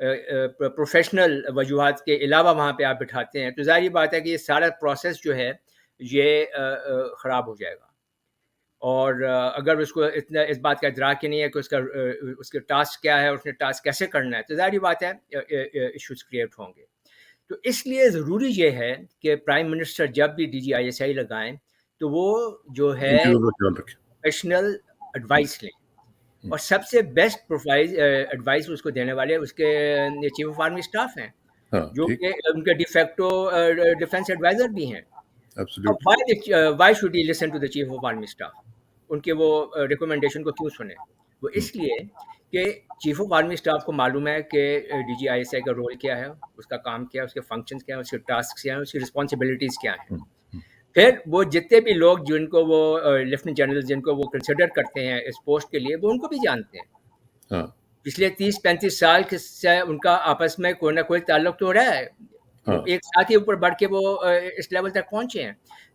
Professional وجوہات کے علاوہ وہاں پہ آپ بٹھاتے ہیں تو ظاہری بات ہے کہ یہ سارا پروسیس جو ہے یہ خراب ہو جائے گا. اور اگر اس کو اتنا اس بات کا ادراک ہی نہیں ہے کہ اس کے ٹاسک کیا ہے اور اس نے ٹاسک کیسے کرنا ہے تو ظاہری بات ہے ایشوز کریٹ ہوں گے. تو اس لیے ضروری یہ ہے کہ پرائم منسٹر جب بھی DGISI لگائیں تو وہ جو ہے پروفیشنل ایڈوائس لیں, اور سب سے بیسٹ ایڈوائس اس کو دینے والے اس کے چیف آف آرمی اسٹاف ہیں جو کہ ان کے ڈیفیکٹو ڈیفینس ایڈوائزر بھی ہیں. Why should he listen to the chief of army staff? ان کے وہ ریکمنڈیشن کو کیوں سنیں؟ وہ اس لیے کہ چیف آف آرمی اسٹاف کو معلوم ہے کہ DGISI کا رول کیا ہے, اس کا کام کیا ہے, اس کے فنکشنز کیا ہیں, اس کے ٹاسک کیا ہیں, اس کی رسپانسبلٹیز کیا ہیں. پھر وہ جتنے بھی لوگ جن کو وہ لیفٹنٹ جنرل جن کو وہ کنسیڈر کرتے ہیں اس پوسٹ کے لیے وہ ان کو بھی جانتے ہیں. پچھلے 30-35 سال سے ان کا آپس میں کوئی نہ کوئی تعلق تو ہو رہا ہے, ایک ساتھ ہی اوپر بڑھ کے وہ اس لیول تک پہنچے ہیں.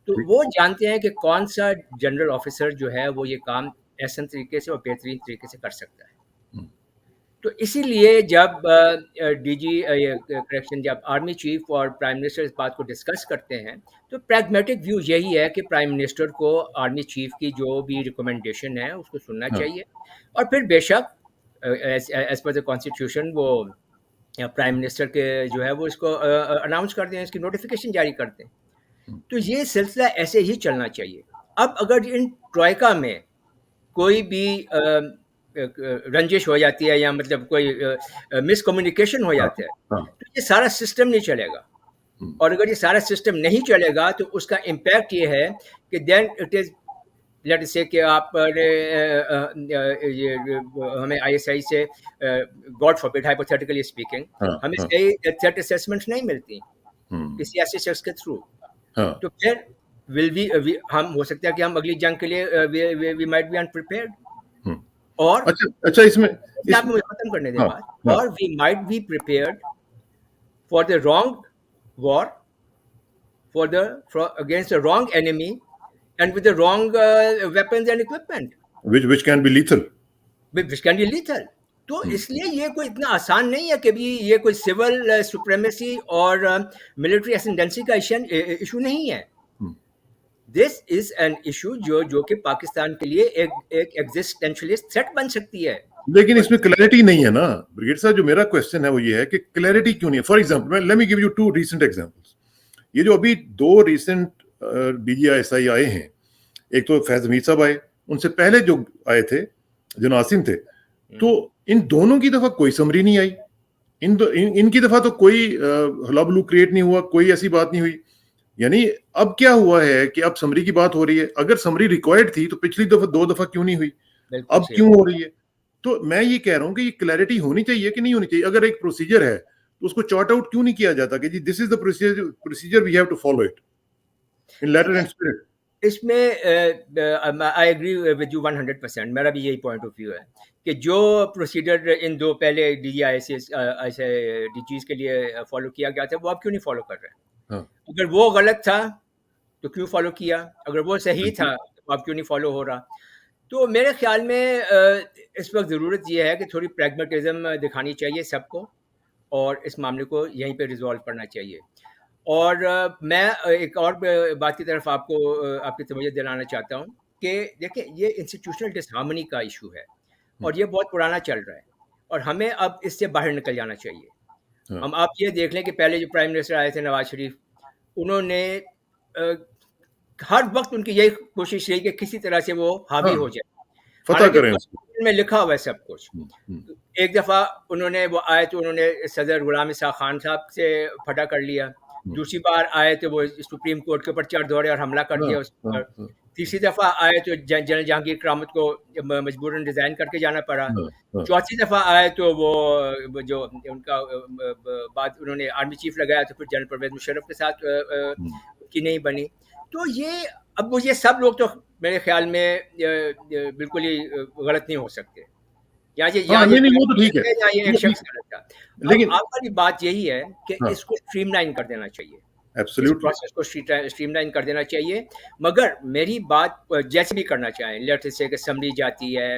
تو وہ جانتے ہیں کہ کون سا جنرل آفیسر جو ہے وہ یہ کام احسن طریقے سے اور بہترین طریقے سے کر سکتا ہے. تو اسی لیے جب جب آرمی چیف اور پرائم منسٹر اس بات کو ڈسکس کرتے ہیں تو پریگمیٹک ویو یہی ہے کہ پرائم منسٹر کو آرمی چیف کی جو بھی ریکمنڈیشن ہے اس کو سننا چاہیے, اور پھر بے شک ایز پر دا کانسٹیٹیوشن وہ پرائم منسٹر کے جو ہے وہ اس کو اناؤنس کر دیں, اس کی نوٹیفیکیشن جاری کر دیں. تو یہ سلسلہ ایسے ہی چلنا چاہیے. اب اگر ان ٹروئکا میں کوئی بھی رنجش ہو جاتی ہے یا مطلب کوئی مس کمیونیکیشن ہو جاتا ہے تو یہ سارا سسٹم نہیں چلے گا, اور اگر یہ سارا سسٹم نہیں چلے گا تو اس کا امپیکٹ یہ ہے کہ دین اٹ از لیٹ سے کہ آپ ہمیں ISI سے گاڈ فاربڈ ہائپوتھیٹیکلی اسپیکنگ ہمیں صحیح تھریٹ اسیسمنٹ نہیں ملتی کسی ایسے شخص کے تھرو, تو پھر ہم ہو سکتا ہے کہ ہم اگلی جنگ کے لیے وی مائٹ بی انپریپیئرڈ, اور اچھا اس میں آپ مجھے ختم کرنے دیں بات, اور we might be prepared for the wrong war against the wrong enemy and with the wrong weapons and equipment which can be lethal. تو اس لیے یہ کوئی اتنا آسان نہیں ہے کہ بھی یہ کوئی سول سپریمیسی اور ملٹری اسینڈنسی کا ایشو نہیں ہے. دس از این ایشو جو کہ پاکستان کے لیے ایک ایگزسٹینشلسٹ تھریٹ بن سکتی ہے. لیکن اس میں کلیئرٹی نہیں ہے نا بریگیڈ صاحب. جو میرا کوشچن ہے وہ یہ ہے کہ کلیئرٹی کیوں نہیں ہے. For example let me give you 2 recent examples. یہ جو ابھی 2 ریسنٹ DGISI آئے ہیں, ایک تو فیض حمید صاحب آئے, ان سے پہلے جو آئے تھے جو ناصم تھے, تو ان دونوں کی دفعہ کوئی سمری نہیں آئی. ان کی دفعہ تو کوئی ہلا بلو کریٹ نہیں ہوا, کوئی ایسی بات نہیں ہوئی. یعنی اب کیا ہوا ہے کہ اب سمری کی بات ہو رہی ہے. اگر سمری ریکوائرڈ تھی تو پچھلی دفعہ 2 دفعہ کیوں نہیں ہوئی, اب کیوں ہو رہی ہے؟ تو میں یہ کہہ رہا ہوں کہ یہ کلیئرٹی ہونی چاہیے کہ نہیں ہونی چاہیے. اگر ایک پروسیجر ہے تو اس کو چارٹ آؤٹ کیوں نہیں کیا جاتا کہ جی this is the procedure we have to follow it in letter and spirit. اس میں آئی ایگری ود یو 100%. میرا بھی یہی پوائنٹ آف ویو ہے کہ جو پروسیجر ان 2 پہلے DGs کے لیے فالو کیا گیا تھا وہ آپ کیوں نہیں فالو کر رہے؟ اگر وہ غلط تھا تو کیوں فالو کیا, اگر وہ صحیح تھا تو آپ کیوں نہیں فالو ہو رہا؟ تو میرے خیال میں اس وقت ضرورت یہ ہے کہ تھوڑی پریگمیٹزم دکھانی چاہیے سب کو, اور اس معاملے کو یہیں پہ ریزالو کرنا چاہیے. اور میں ایک اور بات کی طرف آپ کی توجہ دلانا چاہتا ہوں کہ دیکھیں یہ انسٹیٹیوشنل ڈس ہارمنی کا ایشو ہے, اور یہ بہت پرانا چل رہا ہے, اور ہمیں اب اس سے باہر نکل جانا چاہیے. ہم آپ یہ دیکھ لیں کہ پہلے جو پرائم منسٹر آئے تھے نواز شریف, انہوں نے ہر وقت ان کی یہی کوشش رہی کہ کسی طرح سے وہ حاوی ہو جائے, فتح کریں. میں لکھا ہوا ہے سب کچھ. ایک دفعہ انہوں نے وہ آئے تو انہوں نے صدر غلام اسحاق خان صاحب سے پھٹا کر لیا. دوسری بار آئے تو وہ سپریم کورٹ کے اوپر چڑھ دوڑے اور حملہ کر دیا اس پر. تیسری دفعہ آئے تو جنرل جہانگیر کرامت کو مجبوراً ریزائن کر کے جانا پڑا. چوتھی دفعہ آئے تو وہ جو ان کا بات انہوں نے آرمی چیف لگایا تو پھر جنرل پرویز مشرف کے ساتھ کی نہیں بنی. تو یہ سب لوگ تو میرے خیال میں بالکل ہی غلط نہیں ہو سکتے. لیکن آپ والی بات یہی ہے کہ اس کو اسٹریم لائن کر دینا چاہیے, پروسیس کو اسٹریم لائن کر دینا چاہیے. مگر میری بات جیسے بھی کرنا چاہیں, لیٹ سے کہ سمری جاتی ہے,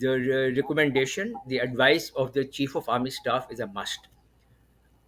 the recommendation, the advice of the chief of army staff is a must.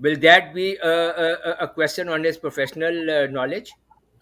Will that be a question on his professional knowledge,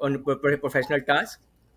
on professional task?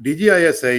DGISI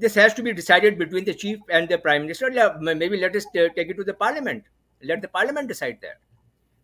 this has to be decided between the chief and the prime minister. Maybe let us take it to the parliament. Let the parliament decide that.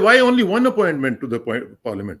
why only one appointment to the parliament?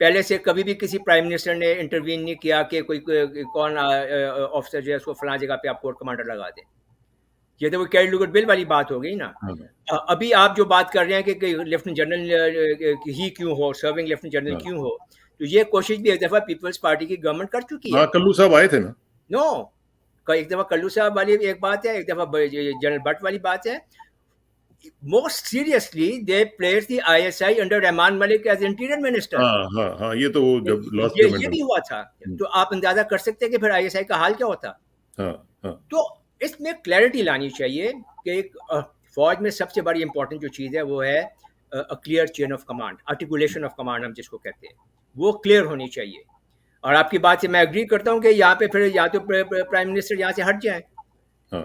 پہلے سے کبھی بھی کسی prime minister نے intervene نہیں کیا کہ کوئی کون آفیسر جو ہے اس کو فلاں جگہ پہ آپ کورٹ کمانڈر لگا دیں. یہ تو وہ کیری لوگٹ بل والی بات ہو گئی نا. ابھی آپ جو بات کر رہے ہیں کہ لیفٹنٹ جنرل ہی کیوں ہو, سرونگ لیفٹنٹ جنرل کیوں ہو, تو یہ کوشش بھی ایک دفعہ پیپلز پارٹی کی گورنمنٹ کر چکی ہے. کلو صاحب آئے تھے نا. نو, ایک دفعہ کلو صاحب والی ایک بات ہے, ایک دفعہ جنرل بٹ والی بات ہے. Most seriously, they placed the ISI under Rahman Malik as interior minister. ہاں یہ تو جب یہ بھی ہوا تھا. تو آپ اندازہ کر سکتے ہیں کہ پھر ISI کا حال کیا ہوتا. تو اس میں کلیئرٹی لانی چاہیے کہ ایک فوج میں سب سے بڑی امپورٹنٹ جو چیز ہے وہ ہے clear chain of command, articulation of command ہم جس کو کہتے ہیں, وہ کلیئر ہونی چاہیے. اور آپ کی بات سے میں اگری کرتا ہوں کہ یہاں پہ پھر یا تو پرائم منسٹر یہاں سے ہٹ جائیں,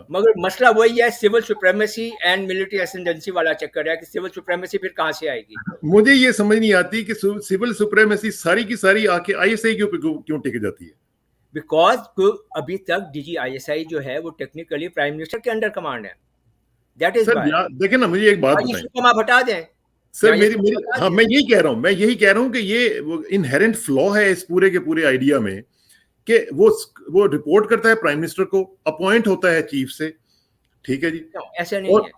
مگر مسئلہ وہی ہے سول سپریمیسی اینڈ ملٹری اسینڈنسی والا چکر ہے کہ سول سپریمیسی پھر کہاں سے آئے گی. مجھے یہ سمجھ نہیں آتی کہ سول سپریمیسی ساری کی ساری آ کے ISI کے اوپر کیوں ٹک جاتی ہے. بیکاز ابھی تک ڈی جی ISI جو ہے وہ ٹیکنیکلی پرائم منسٹر کے انڈر کمانڈ ہے. دیٹ از دیکھیں نا, مجھے ایک بات بتائیں. آپ ہٹا دیں سر میں یہی کہہ رہا ہوں کہ یہ انہیرنٹ فلا ہے اس پورے کے پورے آئیڈیا میں کہ وہ رپورٹ کرتا ہے پرائم منسٹر کو, اپوائنٹ ہوتا ہے چیف سے, ٹھیک ہے جی. ایسا نہیں ہے,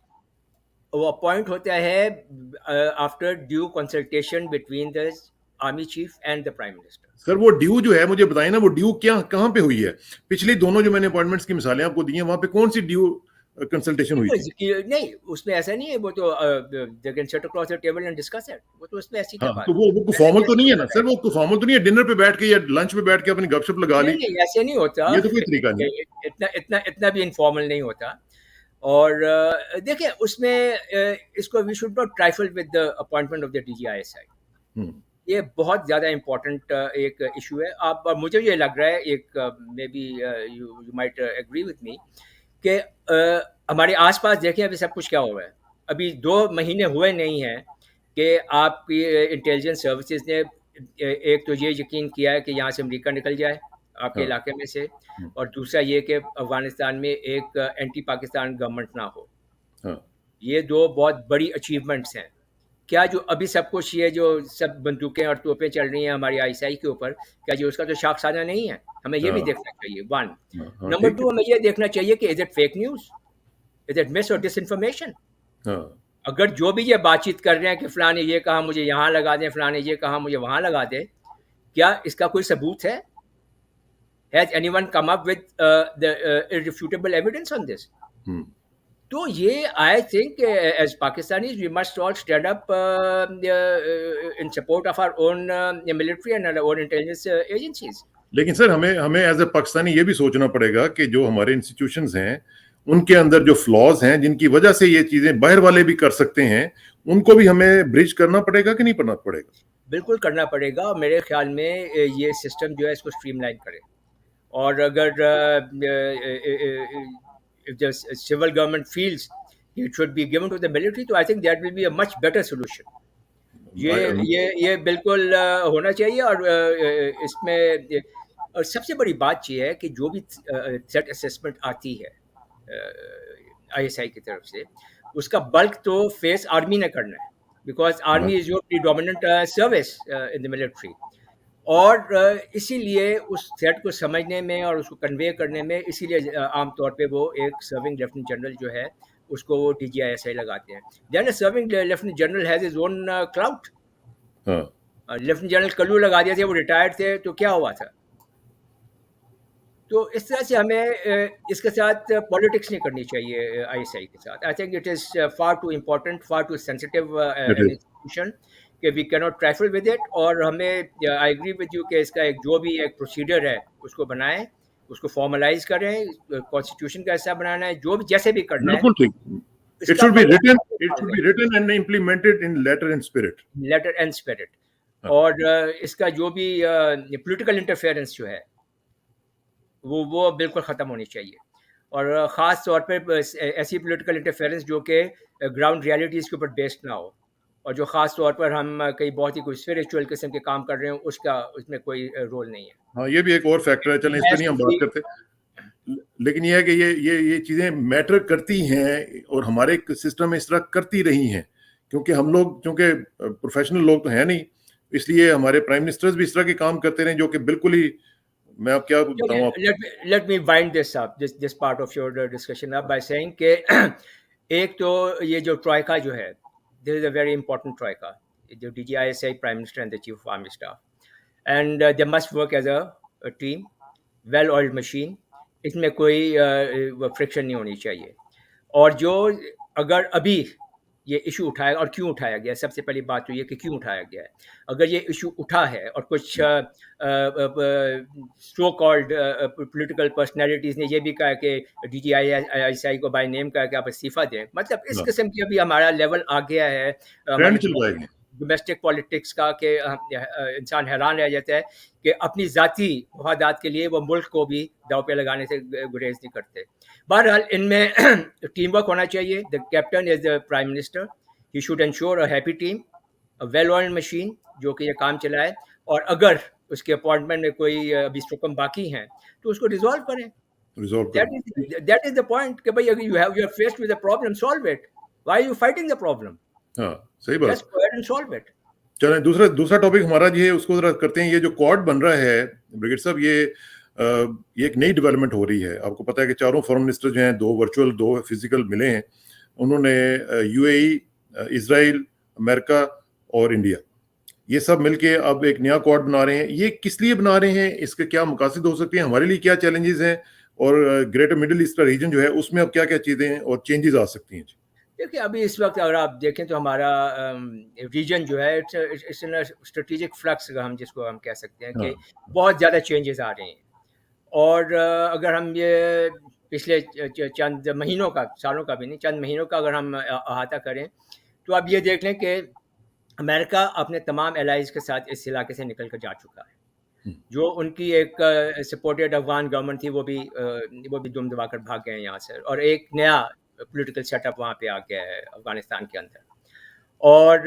وہ اپوائنٹ ہوتا ہے after due consultation between the army chief and the prime minister. Sir وہ ڈیو جو ہے مجھے بتائیں نا, وہ ڈیو کہاں پہ ہوئی ہے؟ پچھلی دونوں جو میں نے اپوائنٹمنٹس کی مثالیں آپ کو دی ہیں, وہاں پہ کون سی ڈیو کنسلٹیشن ہوئی تھی؟ نہیں, اس میں ایسا نہیں ہے, وہ تو they can sit across the table and discuss it. وہ تو اس میں ایسی تو وہ فارمل تو نہیں ہے نا سر, وہ فارمل تو نہیں ہے ڈنر پہ بیٹھ کے یا لنچ پہ بیٹھ کے اپنی گپ شپ لگا لی. نہیں, ایسے نہیں ہوتا, یہ تو کوئی طریقہ نہیں, اتنا بھی انفارمل نہیں ہوتا. اور دیکھیں اس میں اس کو we should not trifle with the appointment of the D G ISI. یہ بہت زیادہ امپورٹنٹ ایک ایشو ہے. آپ مجھے یہ لگ رہا ہے ایک maybe you might agree with me کہ ہمارے آس پاس دیکھیں ابھی سب کچھ کیا ہوا ہے. ابھی 2 مہینے ہوئے نہیں ہیں کہ آپ کی انٹیلیجنس سروسز نے ایک تو یہ یقین کیا ہے کہ یہاں سے امریکہ نکل جائے آپ کے علاقے میں سے, اور دوسرا یہ کہ افغانستان میں ایک اینٹی پاکستان گورنمنٹ نہ ہو. یہ 2 بہت بڑی اچیومنٹس ہیں. کیا جو ابھی سب کچھ یہ جو سب بندوقیں اور توپیں چل رہی ہیں ہماری ISI کے اوپر, کیا جو اس کا تو شاخ سانحہ نہیں ہے؟ ہمیں یہ بھی دیکھنا چاہیے. 1 نمبر 2 ہمیں یہ دیکھنا چاہیے کہ is it fake news, is it mis اور ڈس انفارمیشن. اگر جو بھی یہ بات چیت کر رہے ہیں کہ فلاں نے یہ کہا مجھے یہاں لگا دیں, فلاں نے یہ کہا مجھے وہاں لگا دیں, کیا اس کا کوئی ثبوت ہے؟ Has anyone come up with the irrefutable evidence on this? تو یہ I think as Pakistanis we must all stand up in support of our own military and our own intelligence agencies. لیکن سر ہمیں ایز اے پاکستانی یہ بھی سوچنا پڑے گا کہ جو ہمارے انسٹیٹیوشنز ہیں ان کے اندر جو فلاز ہیں جن کی وجہ سے یہ چیزیں باہر والے بھی کر سکتے ہیں, ان کو بھی ہمیں برج کرنا پڑے گا کہ نہیں کرنا پڑے گا؟ بالکل کرنا پڑے گا. اور میرے خیال میں یہ سسٹم جو ہے اس کو اسٹریم لائن کرے, اور اگر if the civil government feels it should be given to the military, تو I think that will be a much better solution. یہ بالکل ہونا چاہیے. اور اس میں اور سب سے بڑی بات یہ ہے کہ جو بھی تھریٹ اسسمنٹ آتی ہے ISI کی طرف سے, اس کا بلک تو فیس آرمی نے کرنا ہے, because army is your predominant service in the military. اور اسی لیے اس تھریٹ کو سمجھنے میں اور اس کو کنوے کرنے میں اسی لیے عام طور پہ وہ ایک سرونگ لیفٹنٹ جنرل جو ہے اس کو وہ DG ISI لگاتے ہیں. Then serving lieutenant general has his own clout. Lieutenant general کلو لگا دیا تھے, وہ ریٹائرڈ تھے, تو کیا ہوا تھا؟ تو اس طرح سے ہمیں اس کے ساتھ پالیٹکس نہیں کرنی چاہیے ISI کے ساتھ. I think it is far too important, far too sensitive institution کہ وی کی ناٹ ٹرائفل ود اٹ. اور ہمیں آئی ایگری ود یو کہ اس کا ایک جو بھی ایک پروسیجر ہے اس کو بنائیں, اس کو فارملائز کریں, کانسٹیٹیوشن کا حصہ بنانا ہے, جو بھی جیسے بھی کرنا ہے. بالکل ٹھیک. It should be written and implemented in letter and spirit. Letter and spirit. اور اس کا جو بھی پولیٹیکل انٹرفیئرنس جو ہے وہ بالکل ختم ہونی چاہیے. اور خاص طور پہ ایسی پولیٹیکل انٹرفیئرنس جو کہ گراؤنڈ ریالٹیز کے اوپر بیسڈ نہ ہو, اور جو خاص طور پر ہم کئی بہت ہی کوئی اسپریچول قسم کے کام کر رہے ہیں اس میں کوئی رول نہیں ہے. ہاں یہ بھی ایک اور فیکٹر ہے, چلیں اس پہ نہیں ہم بات کرتے, لیکن یہ ہے کہ یہ چیزیں میٹر کرتی ہیں اور ہمارے سسٹم میں اس طرح کرتی رہی ہیں, کیونکہ ہم لوگ چونکہ پروفیشنل لوگ تو ہیں نہیں, اس لیے ہمارے پرائم منسٹرز بھی اس طرح کے کام کرتے رہے جو کہ بالکل ہی, میں اب کیا بتاؤں آپ. Let me wind this part of your discussion up by saying کہ ایک تو یہ جو ٹرائکا جو ہے, this is a very important troika, جو DGISI Prime Minister and the Chief of Army Staff, and they must work as a team, well oiled machine. اس میں کوئی فرکشن نہیں ہونی چاہیے. اور جو اگر ابھی یہ ایشو اٹھایا, اور کیوں اٹھایا گیا, سب سے پہلی بات تو یہ کہ کیوں اٹھایا گیا ہے. اگر یہ ایشو اٹھا ہے اور کچھ سو کالڈ پولیٹیکل پرسنالٹیز نے یہ بھی کہا کہ DGISI کو بائی نیم کہا کہ آپ استعفیٰ دیں, مطلب اس قسم کی ابھی ہمارا لیول آ گیا ہے ڈومیسٹک پالیٹکس کا کہ انسان حیران رہ جاتا ہے کہ اپنی ذاتی مفادات کے لیے وہ ملک کو بھی داؤ پہ لگانے سے گریز نہیں کرتے. بہرحال ان میں ٹیم ورک ہونا چاہیے. The captain is the prime minister, he should ensure a happy team, a well oiled machine جو کہ یہ کام چلائے. اور اگر اس کے اپوائنٹمنٹ میں کوئی ابھی سٹرکم باقی ہیں تو اس کو ریزالو کریں. That is the point کہ بھائی you are faced with a problem, solve it. Why are you fighting the problem? ہاں صحیح بات. Just go ahead and solve it. چلیں دوسرا ٹاپک ہمارا یہ ہے, اس کو ذرا کرتے ہیں. یہ جو کوڈ بن رہا ہے بریگیڈ صاحب, یہ ایک نئی ڈیولپمنٹ ہو رہی ہے. آپ کو پتا ہے کہ چاروں فارن منسٹر جو ہیں, 2 ورچوئل 2 فزیکل ملے ہیں. انہوں نے UAE, اسرائیل, امریکہ اور انڈیا, یہ سب مل کے اب ایک نیا کوڈ بنا رہے ہیں. یہ کس لیے بنا رہے ہیں, اس کے کیا مقاصد ہو سکتے ہیں, ہمارے لیے کیا چیلنجز ہیں, اور گریٹر مڈل ایسٹ کا ریجن جو ہے اس میں اب کیا کیا چیزیں ہیں اور چینجز آ سکتی ہیں؟ دیکھیں ابھی اس وقت اگر آپ دیکھیں تو ہمارا ریجن جو ہے اسٹریٹجک فلکس ہم جس کو ہم کہہ سکتے ہیں کہ بہت زیادہ چینجز آ رہے ہیں. اور اگر ہم یہ پچھلے چند مہینوں کا, سالوں کا بھی نہیں, چند مہینوں کا اگر ہم احاطہ کریں تو اب یہ دیکھ لیں کہ امریکہ اپنے تمام الائز کے ساتھ اس علاقے سے نکل کر جا چکا ہے. جو ان کی ایک سپورٹڈ افغان گورنمنٹ تھی وہ بھی دم دبا کر بھاگ گئے ہیں یہاں سے, اور ایک نیا پولیٹیکل سیٹ اپ وہاں پہ آ گیا ہے افغانستان کے اندر. اور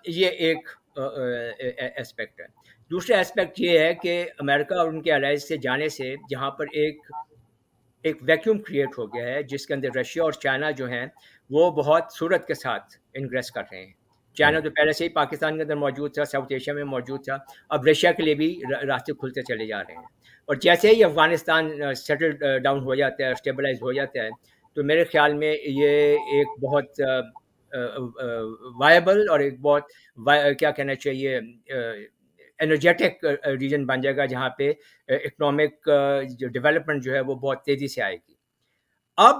یہ ایک اسپیکٹ ہے. دوسرا اسپیکٹ یہ ہے کہ امریکہ اور ان کے الائز سے جانے سے جہاں پر ایک ویکیوم کریٹ ہو گیا ہے جس کے اندر رشیا اور چائنا جو ہیں وہ بہت صورت کے ساتھ انگریس کر رہے ہیں. چائنا تو پہلے سے ہی پاکستان کے اندر موجود تھا, ساؤتھ ایشیا میں موجود تھا, اب رشیا کے لیے بھی راستے کھلتے چلے جا رہے ہیں. اور جیسے ہی افغانستان سیٹل ڈاؤن ہو جاتا ہے, اسٹیبلائز ہو جاتا ہے, تو میرے خیال میں یہ ایک بہت وائبل اور ایک بہت کیا کہنا چاہیے انرجیٹک ریجن بن جائے گا جہاں پہ اکنامک جو ڈیولپمنٹ جو ہے وہ بہت تیزی سے آئے گی. اب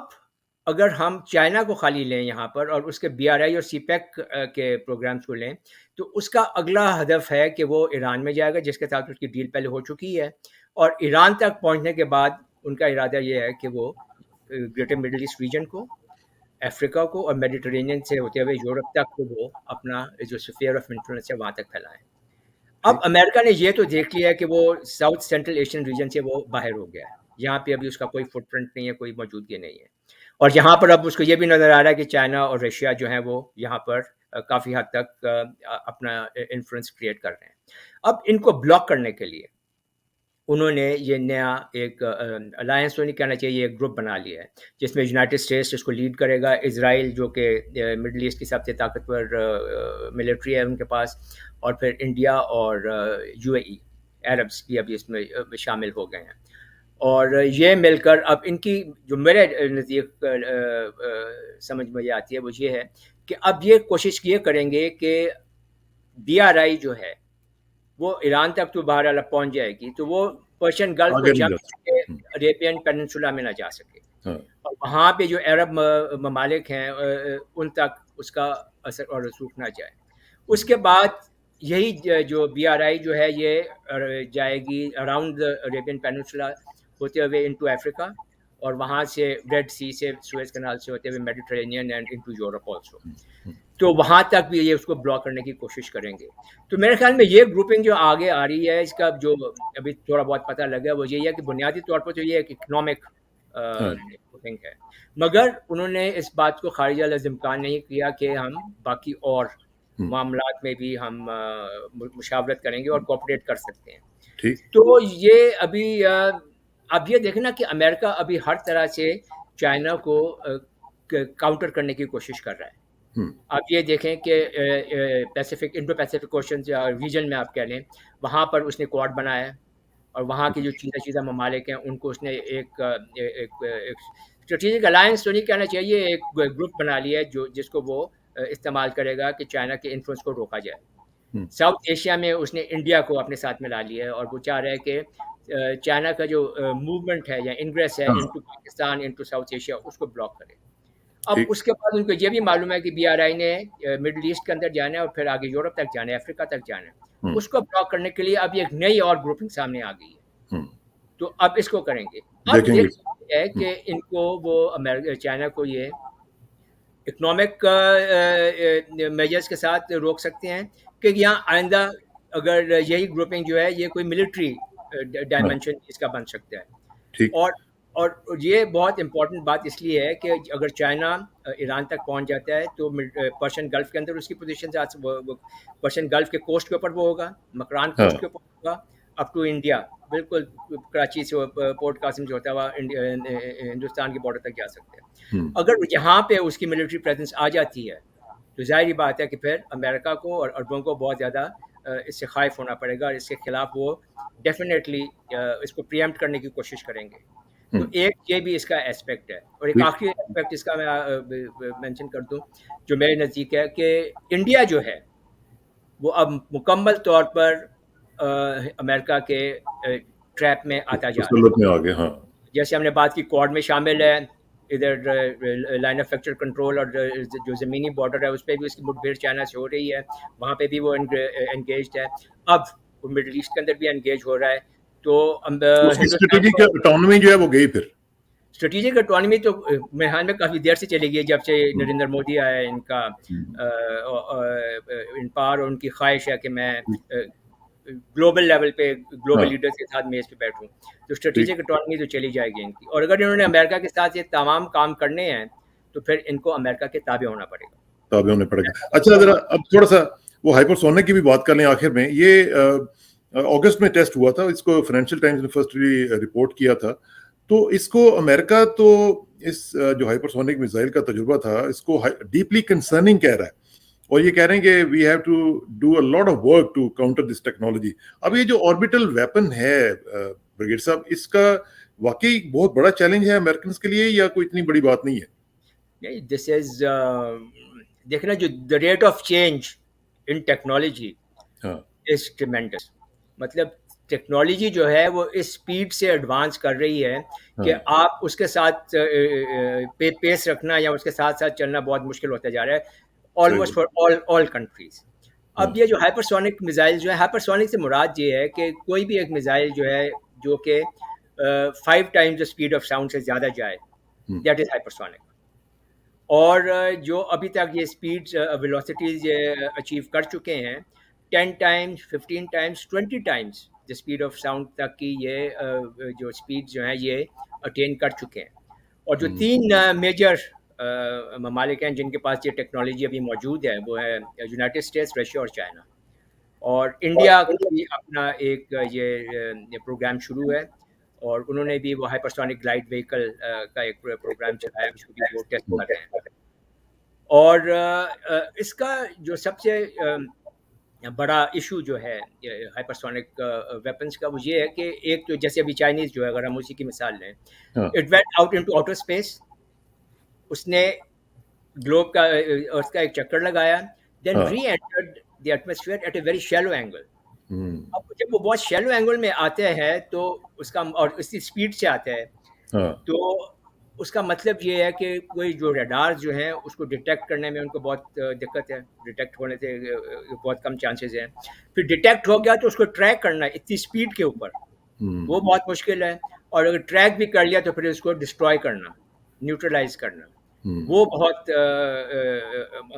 اگر ہم چائنا کو خالی لیں یہاں پر اور اس کے BRI اور CPEC کے پروگرامز کو لیں تو اس کا اگلا ہدف ہے کہ وہ ایران میں جائے گا جس کے ساتھ اس کی ڈیل پہلے ہو چکی ہے, اور ایران تک پہنچنے کے بعد ان کا ارادہ یہ ہے کہ وہ گریٹر مڈل ایسٹ ریجن کو, افریقہ کو, اور میڈیٹرینین سے ہوتے ہوئے یورپ تک کو وہ اپنا جو اسفیئر آف انفلوئنس ہے وہاں تک پھیلائیں. اب امریکہ نے یہ تو دیکھ لیا ہے کہ وہ ساؤتھ سینٹرل ایشین ریجن سے وہ باہر ہو گیا ہے, یہاں پہ ابھی اس کا کوئی فٹ پرنٹ نہیں ہے, کوئی موجودگی نہیں ہے. اور یہاں پر اب اس کو یہ بھی نظر آ رہا ہے کہ چائنا اور رشیا جو ہیں وہ یہاں پر کافی حد تک اپنا انفلوئنس کریٹ کر رہے ہیں. اب ان کو بلاک کرنے کے لیے انہوں نے یہ نیا ایک الائنس تو نہیں کہنا چاہیے, ایک گروپ بنا لیا ہے جس میں یونائٹڈ اسٹیٹس اس کو لیڈ کرے گا, اسرائیل جو کہ مڈل ایسٹ کی سب سے طاقتور ملٹری ہے ان کے پاس, اور پھر انڈیا اور UAE عربس بھی ابھی اس میں شامل ہو گئے ہیں. اور یہ مل کر اب ان کی جو میرے نزدیک سمجھ میں یہ آتی ہے وہ یہ ہے کہ اب یہ کوشش یہ کریں گے کہ BRI جو ہے وہ ایران تک تو بہرحال اب پہنچ جائے گی تو وہ پرشین گلف کو جا سکے, عربین پیننسولا میں نہ جا سکے, اور وہاں پہ جو عرب ممالک ہیں ان تک اس کا اثر اور رسوخ نہ جائے. اس کے بعد یہی جو BRI جو ہے یہ جائے گی اراؤنڈ عربین پیننسولا ہوتے ہوئے انٹو افریقہ, اور وہاں سے ریڈ سی سے, سویز کنال سے ہوتے ہوئے Mediterranean and into Europe also. تو وہاں تک بھی یہ اس کو بلاک کرنے کی کوشش کریں گے. تو میرے خیال میں یہ گروپنگ جو آگے آ رہی ہے اس کا جو ابھی تھوڑا بہت پتہ لگا وہ یہی ہے کہ بنیادی طور پر تو یہ ایک اکنامک گروپنگ ہے, مگر انہوں نے اس بات کو خارج از امکان نہیں کیا کہ ہم باقی اور معاملات میں بھی ہم مشاورت کریں گے اور کوآپریٹ کر سکتے ہیں. تو یہ ابھی اب یہ دیکھنا کہ امریکہ ابھی ہر طرح سے چائنا کو کاؤنٹر کرنے کی کوشش کر رہا ہے. آپ یہ دیکھیں کہ Pacific Indo Pacific ocean region میں آپ کہہ لیں وہاں پر اس نے کوڈ بنایا ہے، اور وہاں کے جو چیزہ ممالک ہیں ان کو اس نے ایک اسٹریٹجک الائنس تو نہیں کہنا چاہیے، ایک گروپ بنا لیا ہے جو جس کو وہ استعمال کرے گا کہ چائنا کے انفلوئنس کو روکا جائے. ساؤتھ ایشیا میں اس نے انڈیا کو اپنے ساتھ ملا لیا ہے، اور وہ چاہ رہے ہیں کہ چائنا کا جو موومنٹ ہے یا انگریس ہے into Pakistan into South Asia اس کو بلاک کرے. اب اس کے بعد ان کو یہ بھی معلوم ہے کہ بی آر آئی نے مڈل ایسٹ کے اندر جانا ہے اور پھر آگے یورپ تک جانا ہے، افریقہ تک جانا ہے. اس کو بلاک کرنے کے لیے اب ایک نئی اور گروپنگ سامنے آ گئی ہے، تو اب اس کو کریں گے. اب دیکھنا ہے کہ ان کو وہ چائنا کو یہ اکنامک میجرز کے ساتھ روک سکتے ہیں کہ یہاں آئندہ اگر یہی گروپنگ جو ہے یہ کوئی ملٹری ڈائمنشن اس کا بن سکتا ہے. اور یہ بہت امپورٹنٹ بات اس لیے ہے کہ اگر چائنا ایران تک پہنچ جاتا ہے تو پرشین گلف کے اندر اس کی پوزیشن پرشین گلف کے کوسٹ کے اوپر وہ ہوگا، مکران کوسٹ کے اوپر ہوگا، اپ ٹو انڈیا، بالکل کراچی سے پورٹ قاسم سے ہوتا ہوا ہندوستان کی بارڈر تک جا سکتے ہیں. اگر یہاں پہ اس کی ملٹری پریزنس آ جاتی ہے تو ظاہری بات ہے کہ پھر امریکہ کو اور عربوں کو بہت زیادہ اس سے خائف ہونا پڑے گا، اور اس کے خلاف وہ ڈیفینیٹلی اس کو پریمپٹ کرنے کی کوشش کریں گے. تو ایک یہ بھی اس کا اسپیکٹ ہے. اور ایک آخری اسپیکٹ اس کا میں مینشن کر دوں جو میرے نزدیک ہے کہ انڈیا جو ہے وہ اب مکمل طور پر امریکہ کے ٹریپ میں آتا جا رہا ہے. جیسے ہم نے بات کی کوڈ میں شامل ہے، ادھر لائن آف فیکچر کنٹرول اور جو زمینی بارڈر ہے اس پہ بھی اس کی مٹ بھیڑ چائنا سے ہو رہی ہے، وہاں پہ بھی وہ انگیجڈ ہے. اب وہ مڈل ایسٹ کے اندر بھی انگیج ہو رہا ہے. تو اسٹریٹجک اٹانومی جو ہے وہ گئی، پھر اسٹریٹجک اٹانومی تو میرے خیال میں کافی دیر سے چلی گئی جب سے نریندر مودی آئے. ان کا ان پار اور ان کی خواہش ہے کہ میں گلوبل لیول پہ گلوبل لیڈرز کے ساتھ میز پہ بیٹھوں، تو اسٹریٹجک اٹانومی تو چلی جائے گی ان کی. اور اگر انہوں نے امریکہ کے ساتھ یہ تمام کام کرنے ہیں تو پھر ان کو امریکہ کے تابع ہونا پڑے گا. اچھا ذرا اب تھوڑا سا وہ ہائپر سونک کی بھی بات کر لیں آخر میں. یہ اگست میں ٹیسٹ ہوا تھا، اس کو فائنینشیل ٹائمز نے فرسٹلی رپورٹ کیا تھا. تو اس کو امریکہ تو اس جو ہائپر سونک میزائل کا تجربہ تھا اس کو ڈیپلی کنسرننگ کہہ رہا ہے، اور یہ کہہ رہے ہیں کہ we have to do a lot of work to counter this technology. اب یہ جو آربیٹل ویپن ہے برگیڈ صاحب، اس کا واقعی بہت بڑا چیلنج ہے امریکنز کے لیے یا کوئی اتنی بڑی بات نہیں ہے؟ دس از دیکھنا جو the rate of change in technology is tremendous. مطلب ٹیکنالوجی جو ہے وہ اس اسپیڈ سے ایڈوانس کر رہی ہے کہ آپ اس کے ساتھ پیس رکھنا یا اس کے ساتھ ساتھ چلنا بہت مشکل ہوتا جا رہا ہے آلموسٹ فار آل کنٹریز. اب یہ جو ہائپر سونک میزائل جو ہے، ہائپر سونک سے مراد یہ ہے کہ کوئی بھی ایک میزائل جو ہے جو کہ 5 times اسپیڈ آف ساؤنڈ سے زیادہ جائے، دیٹ از ہائپر سونک. اور جو ابھی تک یہ اسپیڈ ویلوسٹیز اچیو کر چکے ہیں 10 times 15 times 20 times the speed of sound تک کی یہ جو اسپیڈ جو ہیں یہ اٹین کر چکے ہیں. اور جو 3 میجر ممالک ہیں جن کے پاس یہ ٹیکنالوجی ابھی موجود ہے وہ ہے یونائٹڈ اسٹیٹس، رشیا اور چائنا. اور انڈیا کی اپنا ایک یہ پروگرام شروع ہے، اور انہوں نے بھی وہ ہائپرسونک گلائڈ وہیکل کا ایک پروگرام چلایا جس کو بھی وہ ٹیسٹ کر رہے ہیں. اور اس کا جو سب سے بڑا ایشو جو ہے ہائپرسونک ویپنس کا وہ یہ ہے کہ ایک تو جیسے ابھی چائنیز جو ہے اگر ہم اسی کی مثال لیں، it went out into outer space, اس نے گلوب کا ارتھ کا ایک چکر لگایا، then reentered the atmosphere at a very shallow angle. اب جب وہ بہت شیلو اینگل میں آتے ہیں تو اس کا اور اس کی اسپیڈ سے آتا ہے تو اس کا مطلب یہ ہے کہ کوئی جو ریڈار جو ہیں اس کو ڈیٹیکٹ کرنے میں ان کو بہت دقت ہے، ڈیٹیکٹ ہونے سے بہت کم چانسز ہیں. پھر ڈیٹیکٹ ہو گیا تو اس کو ٹریک کرنا اتنی اسپیڈ کے اوپر وہ بہت مشکل ہے، اور اگر ٹریک بھی کر لیا تو پھر اس کو ڈسٹروائے کرنا، نیوٹرلائز کرنا، وہ بہت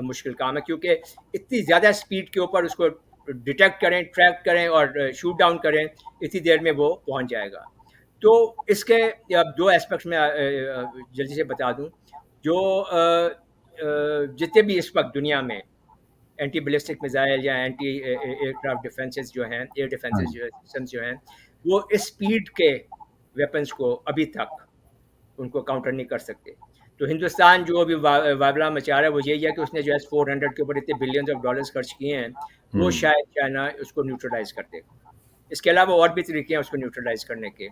مشکل کام ہے، کیونکہ اتنی زیادہ اسپیڈ کے اوپر اس کو ڈیٹیکٹ کریں، ٹریک کریں اور شوٹ ڈاؤن کریں، اتنی دیر میں وہ پہنچ جائے گا. تو اس کے 2 اسپیکٹس میں جلدی سے بتا دوں. جو جتنے بھی اس وقت دنیا میں اینٹی بیلسٹک میزائل یا اینٹی ایئر کرافٹ ڈیفینسز جو ہیں، ایئر ڈیفینسز سسٹمز جو ہیں، وہ اس اسپیڈ کے ویپنس کو ابھی تک ان کو کاؤنٹر نہیں کر سکتے. تو ہندوستان جو ابھی وابلہ مچا رہا ہے وہ یہی ہے کہ اس نے جو ہے 400 کے اوپر اتنے بلینز آف ڈالرز خرچ کیے ہیں, وہ شاید چائنا اس کو نیوٹرلائز کر دے. اس کے علاوہ اور بھی طریقے ہیں اس کو نیوٹرلائز کرنے کے.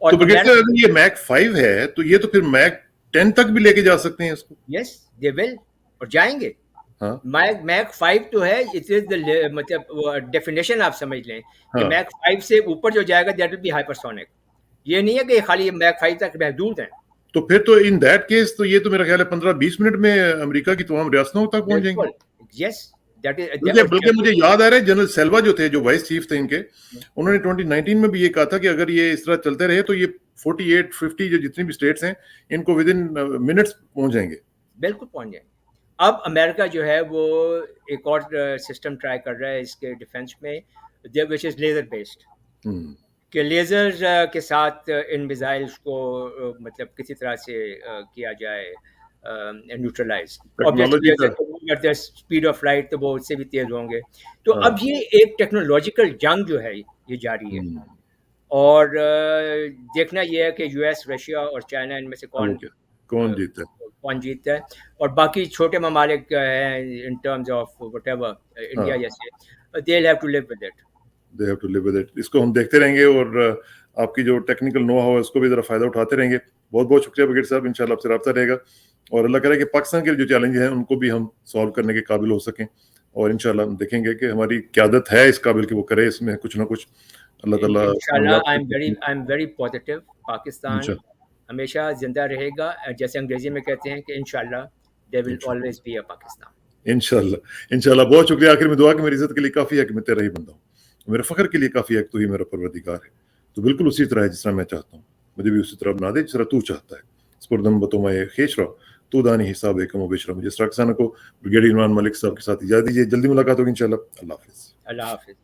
اور تو اگر یہ میک 5 ہے تو یہ تو پھر میک 10 تک بھی لے کے جا سکتے ہیں اس کو. یس دے ول, اور جائیں گے. میک 5 تو ہے, مطلب ڈیفینیشن آپ سمجھ لیں کہ میک 5 سے اوپر جو جائے گا دیٹ ول بی ہائپرسونک. یہ نہیں ہے کہ خالی میک 5 تک محدود ہیں. تو پھر تو ان دیٹ کیس تو یہ تو میرا خیال ہے 15-20 منٹ میں امریکہ کی تمام ریاستوں تک پہنچ جائیں گے. یس بلکہ مجھے یاد آ رہا ہے جنرل سیلوا جو تھے, جو وائس چیف تھے ان کے, انہوں نے 2019 میں بھی یہ کہا تھا کہ اگر یہ اس طرح چلتے رہے تو یہ 48-50 جو جتنی بھی اسٹیٹس ہیں ان کو ود ان منٹس پہنچ جائیں گے. بالکل پہنچ جائیں گے. اب امریکہ جو ہے وہ ایک اور سسٹم ٹرائی کر رہا ہے اس کے ڈیفینس میں, وچ از لیزر بیسڈ, کہ لیزر کے ساتھ ان میزائلس کو مطلب کسی طرح سے کیا جائے نیوٹرلائز. اسپیڈ آف لائٹ تو وہ اس سے بھی تیز ہوں گے. تو اب یہ ایک ٹیکنالوجیکل جنگ جو ہے یہ جاری ہے, اور دیکھنا یہ ہے کہ یو ایس, رشیا اور چائنا ان میں سے کون جیتتا ہے. اور باقی چھوٹے ممالک ہیں in terms of what ever India جیسے, they will have to live with it. They have to live with it. اس کو ہم دیکھتے رہیں گے اور آپ کی جو ٹیکنیکل نو ہاؤ ہے اس کو بھی ذرا فائدہ اٹھاتے رہیں گے. بہت بہت شکریہ بغیر صاحب, انشاءاللہ آپ سے رابطہ رہے گا, اور اللہ کرے کہ پاکستان کے جو چیلنج ہیں ان کو بھی ہم سالو کرنے کے قابل ہو سکیں, اور انشاءاللہ ہم دیکھیں گے کہ ہماری قیادت ہے اس قابل کہ وہ کرے اس میں کچھ نہ کچھ. اللہ تعالیٰ انشاءاللہ. I am very positive. Pakistan ہمیشہ زندہ رہے گا, جیسے انگریزی میں کہتے ہیں کہ انشاءاللہ there will always be a Pakistan. انشاءاللہ. بہت شکریہ. آخر میں دعا کہ میری عزت کے لیے کافی ہے کہ میں تیرا ہی بندہ ہوں, میرے فخر کے لیے کافی ہے کہ تو ہی میرا پروردگار ہے. تو بالکل اسی طرح ہے جس طرح میں چاہتا ہوں, مجھے بھی اسی طرح بنا دے جس طرح تو چاہتا ہے. سپردم بتومائے خیش رہو تو دانی حساب ہے کم و بیش رہو. مجھے اسرار کسانہ کو بریگیڈیئر عمران ملک صاحب کے ساتھ اجازت دیجیے. جلدی ملاقات ہوگی انشاءاللہ. اللہ حافظ. اللہ حافظ.